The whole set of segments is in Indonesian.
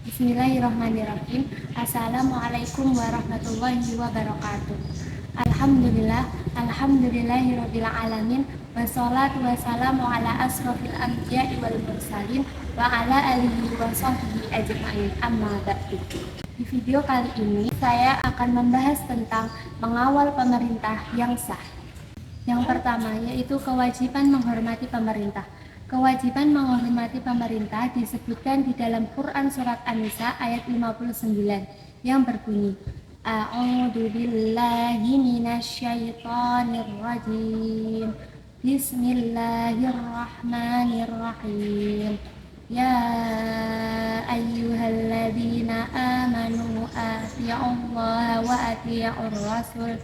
Bismillahirrahmanirrahim. Assalamualaikum warahmatullahi wabarakatuh. Alhamdulillahirabbil alamin. Wassalatu wassalamu ala asrofil anbiya'i wal mursalin wa ala alihi wa sahbihi ajma'in. Amma ba'du. Di video kali ini saya akan membahas tentang mengawal pemerintah yang sah. Yang pertama yaitu kewajiban menghormati pemerintah. Kewajiban menghormati pemerintah disebutkan di dalam Quran Surat An-Nisa ayat 59 yang berbunyi A'udzu billahi minasyaitonir rajim. Bismillahirrahmanirrahim. Ya ayyuhalladzina amanu atii'ullaha wa atii'ur rasul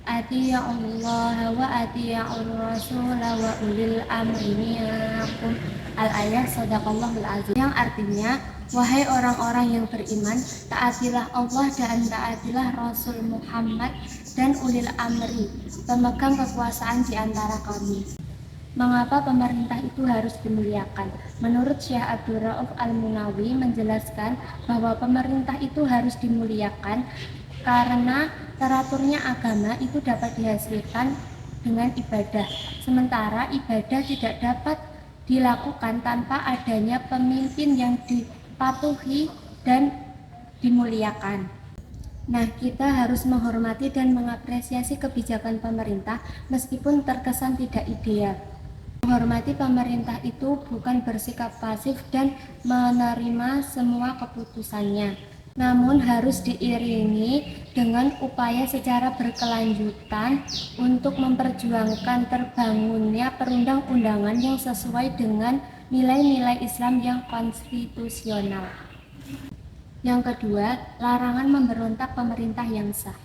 Ati'ullaha wa ati'ur rasula wa ulil amri minkum. Al-ayah sadaqallahul azim. Yang artinya, wahai orang-orang yang beriman, taatilah Allah dan taatilah Rasul Muhammad dan ulil amri, pemegang kekuasaan di antara kami. Mengapa pemerintah itu harus dimuliakan? Menurut Syekh Abdul Rauf Al-Munawi menjelaskan bahwa pemerintah itu harus dimuliakan karena teraturnya agama itu dapat dihasilkan dengan ibadah, sementara ibadah tidak dapat dilakukan tanpa adanya pemimpin yang dipatuhi dan dimuliakan. Nah, kita harus menghormati dan mengapresiasi kebijakan pemerintah meskipun terkesan tidak ideal. Menghormati pemerintah itu bukan bersikap pasif dan menerima semua keputusannya, namun harus diiringi dengan upaya secara berkelanjutan untuk memperjuangkan terbangunnya perundang-undangan yang sesuai dengan nilai-nilai Islam yang konstitusional. Yang kedua, larangan memberontak pemerintah yang sah.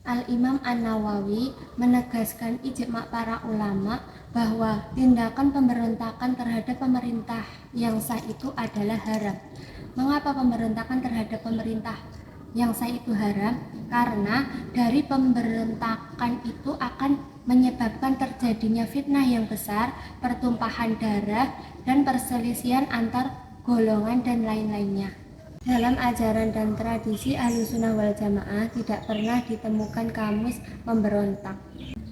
Al-Imam An-Nawawi menegaskan ijma' para ulama bahwa tindakan pemberontakan terhadap pemerintah yang sah itu adalah haram. Mengapa pemberontakan terhadap pemerintah yang sah itu haram? Karena dari pemberontakan itu akan menyebabkan terjadinya fitnah yang besar, pertumpahan darah, dan perselisihan antar golongan dan lain-lainnya. Dalam ajaran dan tradisi Ahlussunnah wal Jamaah tidak pernah ditemukan kamus pemberontak.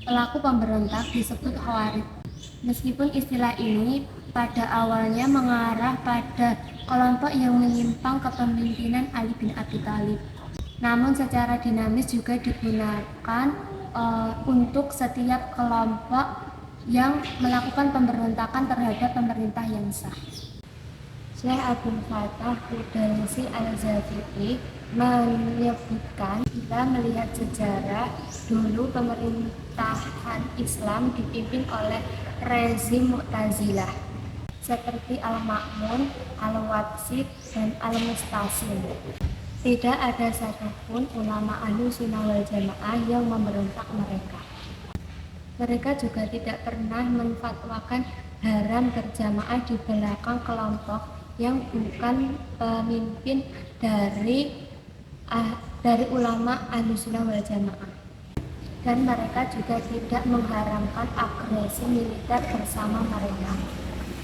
Pelaku pemberontak disebut Khawarij. Meskipun istilah ini pada awalnya mengarah pada kelompok yang menyimpang kepemimpinan Ali bin Abi Thalib, namun secara dinamis juga digunakan untuk setiap kelompok yang melakukan pemberontakan terhadap pemerintah yang sah. Syekh Abdul Fattah Qudaisi Al-Zafi'i menyebutkan, kita melihat sejarah dulu pemerintahan Islam dipimpin oleh rezim Mu'tazilah seperti Al-Ma'mun, Al-Watsit, dan Al-Mustasim. Tidak ada satupun ulama Ahlussunnah wal Jamaah yang memberontak mereka. Mereka juga tidak pernah menfatwakan haram berjamaah di belakang kelompok yang bukan pemimpin dari ulama Ahlussunnah wal Jamaah. Dan mereka juga tidak mengharamkan agresi militer bersama mereka.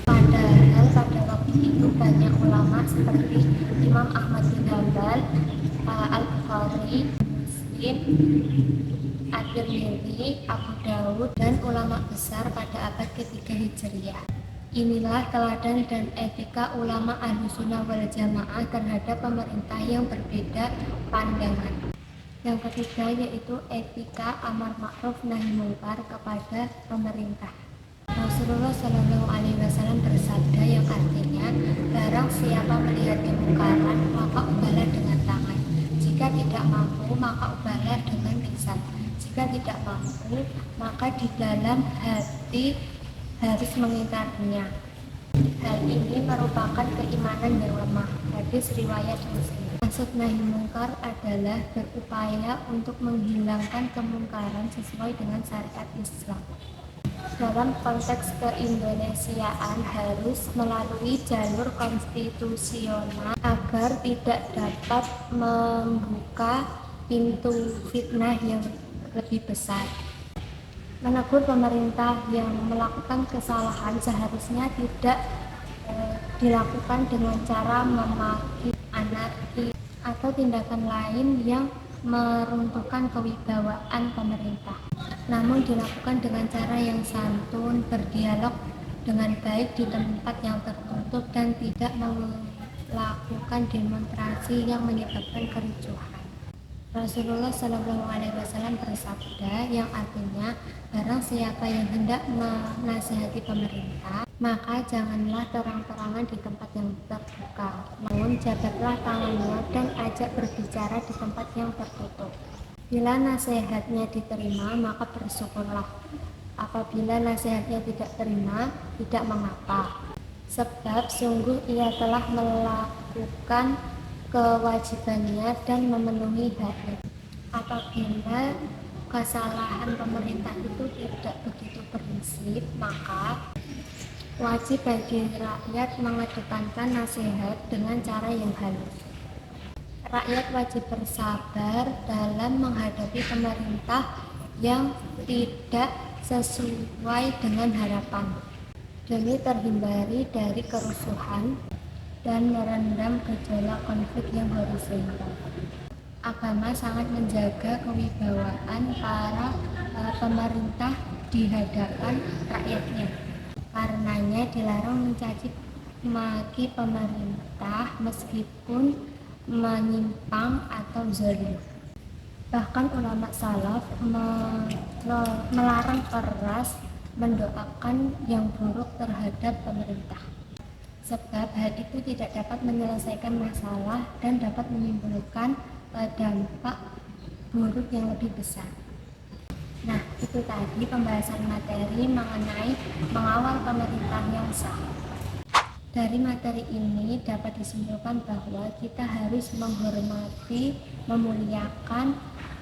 Padahal pada waktu itu banyak ulama seperti Imam Ahmad bin Hanbal, Al-Bukhari, Muslim, At-Tirmidzi, Abu Dawud, dan ulama besar pada abad ketiga Hijriah. Inilah teladan dan etika ulama Ahlussunnah wal Jamaah terhadap pemerintah yang berbeda pandangan. Yang ketiga yaitu etika amar ma'ruf nahi munkar kepada pemerintah. Rasulullah Shallallahu Alaihi Wasallam bersabda yang artinya, barang siapa melihat kemungkaran maka ubahlah dengan tangan, jika tidak mampu maka ubahlah dengan lisan, jika tidak mampu maka di dalam hati harus mengingkarinya. Hal ini merupakan keimanan yang lemah. Hadis riwayat Muslim. Maksud nahi mungkar adalah berupaya untuk menghilangkan kemungkaran sesuai dengan syariat Islam. Dalam konteks keindonesiaan harus melalui jalur konstitusional agar tidak dapat membuka pintu fitnah yang lebih besar. Menegur pemerintah yang melakukan kesalahan seharusnya tidak dilakukan dengan cara memaki, anarki, atau tindakan lain yang meruntuhkan kewibawaan pemerintah. Namun dilakukan dengan cara yang santun, berdialog dengan baik di tempat yang tertutup, dan tidak melakukan demonstrasi yang menyebabkan kericuhan. Rasulullah Shallallahu Alaihi Wasallam bersabda, yang artinya barang siapa yang hendak menasihati pemerintah, maka janganlah terang-terangan di tempat yang terbuka, namun jabatlah tangannya dan ajak berbicara di tempat yang tertutup. Bila nasihatnya diterima, maka bersyukurlah. Apabila nasihatnya tidak terima, tidak mengapa, sebab sungguh ia telah melakukan kewajibannya dan memenuhi haknya. Apabila kesalahan pemerintah itu tidak begitu prinsip, maka wajib bagi rakyat mengedepankan nasihat dengan cara yang halus. Rakyat wajib bersabar dalam menghadapi pemerintah yang tidak sesuai dengan harapan, demi terhindari dari kerusuhan dan merendam gejolak konflik yang horizontal. Agama sangat menjaga kewibawaan para pemerintah di hadapan rakyatnya. Karenanya dilarang mencaci maki pemerintah meskipun menyimpang atau zalim. Bahkan ulama salaf melarang keras mendoakan yang buruk terhadap pemerintah, sebab hal itu tidak dapat menyelesaikan masalah dan dapat menimbulkan dampak buruk yang lebih besar. Nah, itu tadi pembahasan materi mengenai mengawal pemerintah yang sah. Dari materi ini dapat disimpulkan bahwa kita harus menghormati, memuliakan,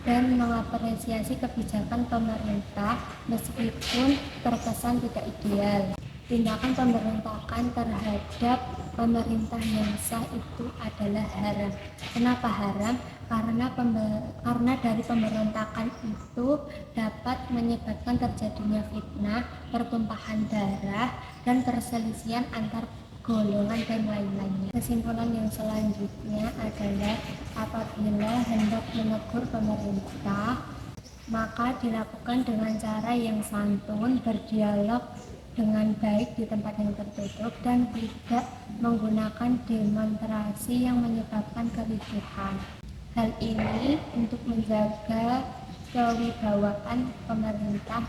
dan mengapresiasi kebijakan pemerintah meskipun terkesan tidak ideal. Tindakan pemberontakan terhadap pemerintah yang sah itu adalah haram. Kenapa haram? Karena dari pemberontakan itu dapat menyebabkan terjadinya fitnah, pertumpahan darah, dan perselisihan antar golongan dan lain-lainnya. Kesimpulan yang selanjutnya adalah apabila hendak menegur pemerintah, maka dilakukan dengan cara yang santun, berdialog dengan baik di tempat yang tertutup, dan tidak menggunakan demonstrasi yang menyebabkan kericuhan. Hal ini untuk menjaga kewibawaan pemerintah.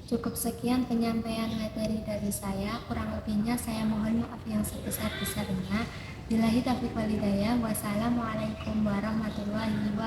Cukup sekian penyampaian materi dari saya, kurang lebihnya saya mohon maaf yang sebesar-besarnya. Billahi taufiq wal hidayah. Wassalamualaikum warahmatullahi wabarakatuh.